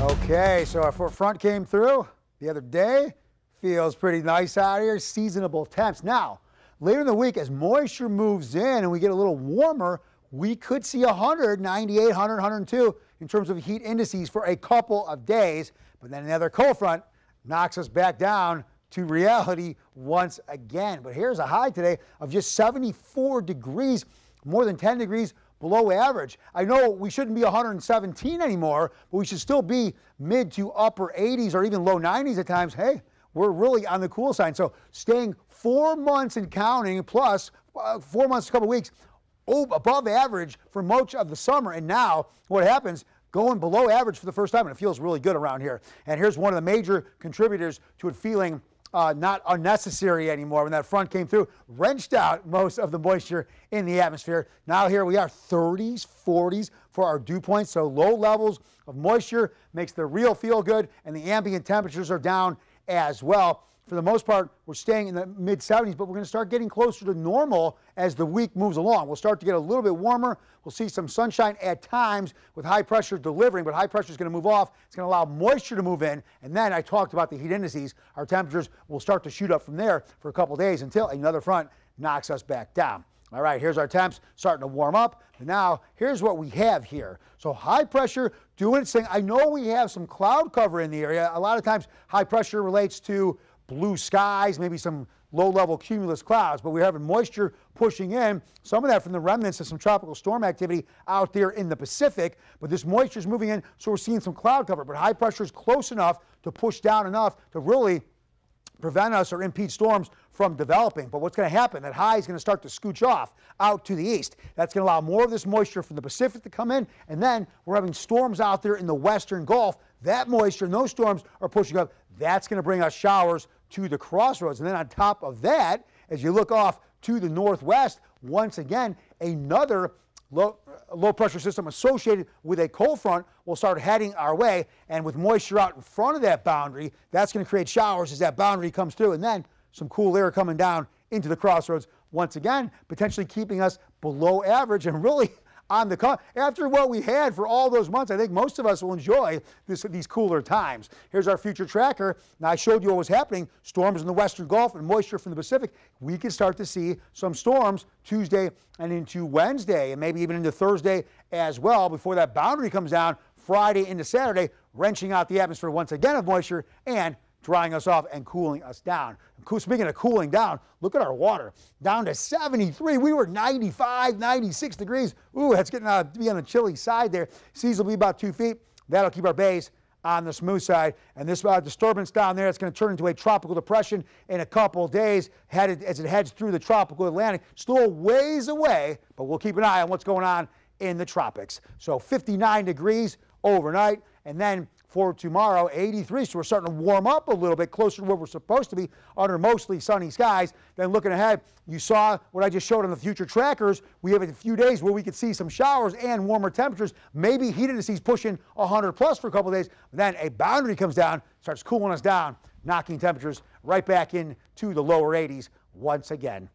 Okay, so our front came through the other day. Feels pretty nice out here. Seasonable temps. Now, later in the week, as moisture moves in and we get a little warmer, we could see 100, 98, 100, 102 in terms of heat indices for a couple of days. But then another cold front knocks us back down to reality once again. But here's a high today of just 74 degrees, more than 10 degrees below average. I know we shouldn't be 117 anymore, but we should still be mid to upper 80s or even low 90s at times. Hey, we're really on the cool side. So staying 4 months and counting, plus 4 months, a couple weeks, above average for much of the summer. And now what happens? Going below average for the first time, and it feels really good around here. And here's one of the major contributors to it feeling not unnecessary anymore. When that front came through, wrenched out most of the moisture in the atmosphere. Now here we are, 30s, 40s for our dew points. So low levels of moisture makes the real feel good, and the ambient temperatures are down as well. For the most part, we're staying in the mid 70s, but we're going to start getting closer to normal as the week moves along. We'll start to get a little bit warmer. We'll see some sunshine at times with high pressure delivering, but high pressure is going to move off. It's going to allow moisture to move in. And then I talked about the heat indices. Our temperatures will start to shoot up from there for a couple days until another front knocks us back down. All right, here's our temps starting to warm up. And now, here's what we have here. So high pressure doing its thing. I know we have some cloud cover in the area. A lot of times, high pressure relates to blue skies, maybe some low-level cumulus clouds, but we're having moisture pushing in, some of that from the remnants of some tropical storm activity out there in the Pacific, but this moisture is moving in, so we're seeing some cloud cover, but high pressure is close enough to push down enough to really prevent us or impede storms from developing. But what's going to happen? That high is going to start to scooch off out to the east. That's going to allow more of this moisture from the Pacific to come in, and then we're having storms out there in the western Gulf. That moisture and those storms are pushing up. That's going to bring us showers to the crossroads. And then on top of that, as you look off to the northwest, once again, another low pressure system associated with a cold front will start heading our way. And with moisture out in front of that boundary, that's going to create showers as that boundary comes through. And then some cool air coming down into the crossroads once again, potentially keeping us below average and really on the after what we had for all those months. I think most of us will enjoy these cooler times. Here's our future tracker. Now, I showed you what was happening. Storms in the western Gulf and moisture from the Pacific. We can start to see some storms Tuesday and into Wednesday and maybe even into Thursday as well before that boundary comes down Friday into Saturday, wrenching out the atmosphere once again of moisture and drying us off and cooling us down. Speaking of cooling down, look at our water. Down to 73. We were 95, 96 degrees. Ooh, that's getting to be on the chilly side there. Seas will be about 2 feet. That'll keep our bays on the smooth side. And this disturbance down there, it's going to turn into a tropical depression in a couple days as it heads through the tropical Atlantic. Still a ways away, but we'll keep an eye on what's going on in the tropics. So 59 degrees overnight, and then for tomorrow, 83, so we're starting to warm up a little bit closer to where we're supposed to be under mostly sunny skies. Then looking ahead, you saw what I just showed on the future trackers. We have a few days where we could see some showers and warmer temperatures, maybe heat indices pushing 100 plus for a couple of days. Then a boundary comes down, starts cooling us down, knocking temperatures right back into the lower 80s once again.